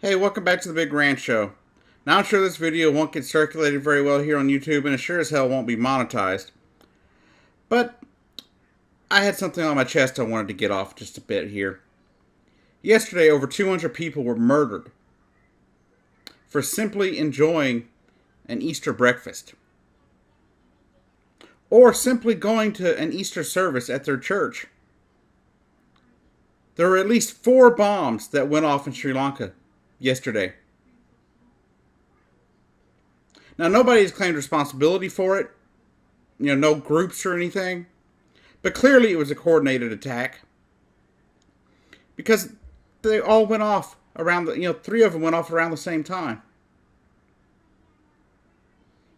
Hey, welcome back to the Big Ranch Show. Now, I'm sure this video won't get circulated very well here on YouTube, and it sure as hell won't be monetized. But I had something on my chest I wanted to get off just a bit here. Yesterday, over 200 people were murdered for simply enjoying an Easter breakfast, or simply going to an Easter service at their church. There were at least 4 bombs that went off in Sri Lanka yesterday. Now, nobody's claimed responsibility for it, no groups or anything, but clearly it was a coordinated attack because they all went off around 3 of them went off around the same time.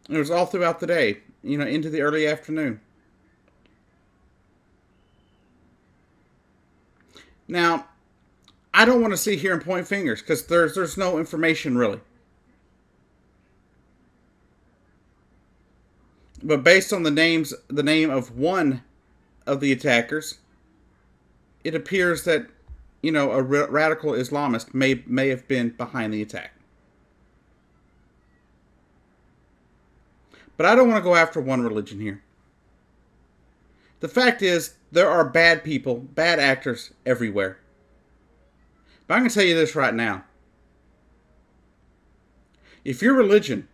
And it was all throughout the day, into the early afternoon. Now, I don't want to sit here and point fingers because there's no information really. But based on the name of one of the attackers, it appears that a radical Islamist may have been behind the attack. But I don't want to go after one religion here. The fact is, there are bad people, bad actors everywhere. But I'm going to tell you this right now. If your religion,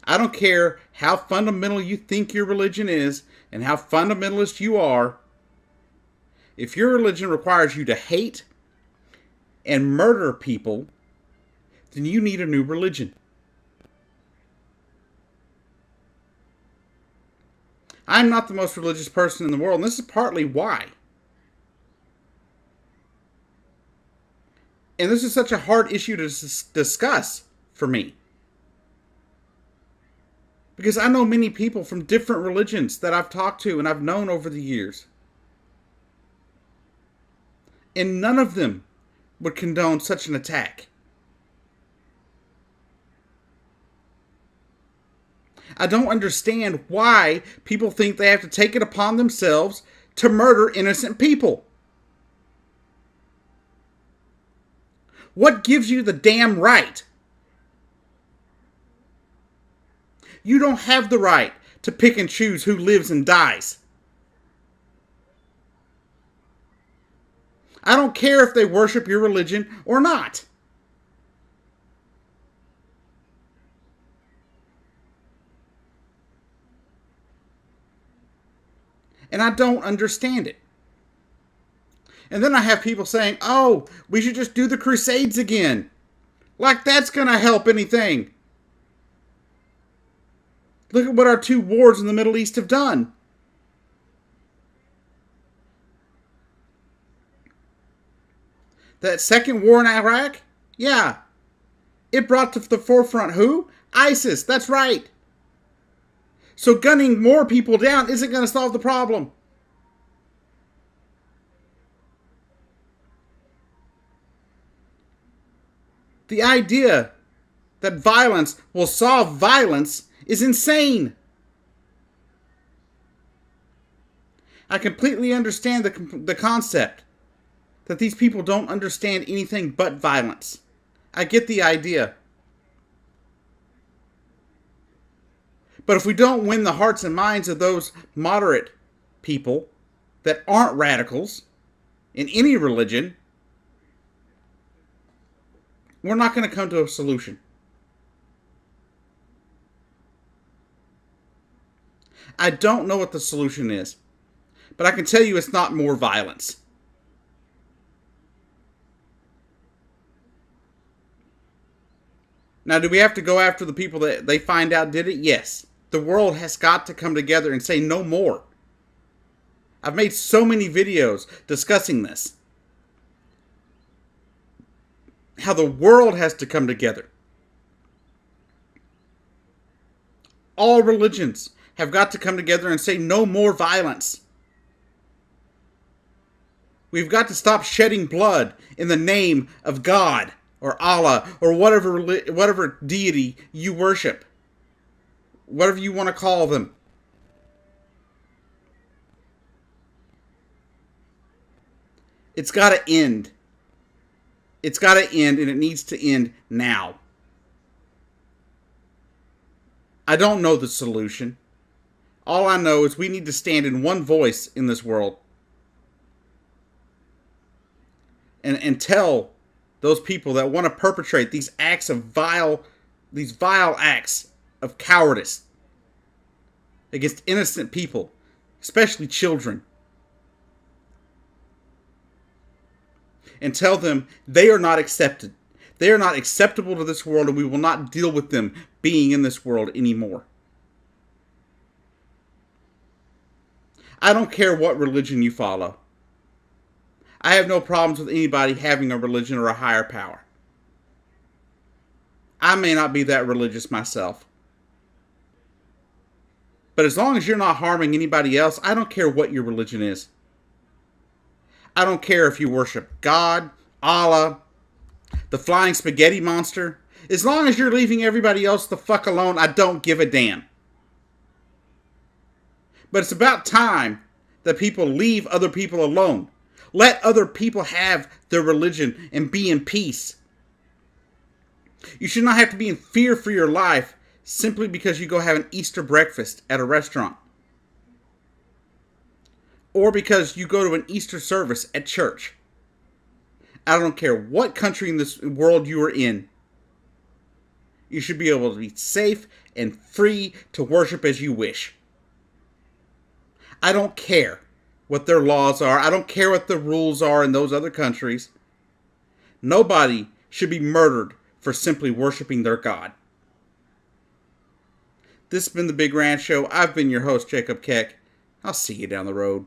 I don't care how fundamental you think your religion is and how fundamentalist you are, if your religion requires you to hate and murder people, then you need a new religion. I'm not the most religious person in the world, and this is partly why. And this is such a hard issue to discuss for me. Because I know many people from different religions that I've talked to and I've known over the years. And none of them would condone such an attack. I don't understand why people think they have to take it upon themselves to murder innocent people. What gives you the damn right? You don't have the right to pick and choose who lives and dies. I don't care if they worship your religion or not. And I don't understand it. And then I have people saying, oh, we should just do the Crusades again. Like that's going to help anything. Look at what our 2 wars in the Middle East have done. That second war in Iraq? Yeah. It brought to the forefront who? ISIS. That's right. So gunning more people down isn't going to solve the problem. The idea that violence will solve violence is insane. I completely understand the concept that these people don't understand anything but violence. I get the idea. But if we don't win the hearts and minds of those moderate people that aren't radicals in any religion, we're not going to come to a solution. I don't know what the solution is, but I can tell you it's not more violence. Now, do we have to go after the people that they find out did it? Yes. The world has got to come together and say no more. I've made so many videos discussing this. How the world has to come together. All religions have got to come together and say no more violence. We've got to stop shedding blood in the name of God or Allah or whatever deity you worship. Whatever you want to call them. It's got to end. It's got to end, and it needs to end now. I don't know the solution. All I know is we need to stand in one voice in this world and tell those people that want to perpetrate these vile acts of cowardice against innocent people, especially children, and tell them they are not accepted. They are not acceptable to this world, and we will not deal with them being in this world anymore. I don't care what religion you follow. I have no problems with anybody having a religion or a higher power. I may not be that religious myself. But as long as you're not harming anybody else, I don't care what your religion is. I don't care if you worship God, Allah, the flying spaghetti monster. As long as you're leaving everybody else the fuck alone, I don't give a damn. But it's about time that people leave other people alone. Let other people have their religion and be in peace. You should not have to be in fear for your life simply because you go have an Easter breakfast at a restaurant. Or because you go to an Easter service at church. I don't care what country in this world you are in. You should be able to be safe and free to worship as you wish. I don't care what their laws are. I don't care what the rules are in those other countries. Nobody should be murdered for simply worshiping their God. This has been The Big Ranch Show. I've been your host, Jacob Keck. I'll see you down the road.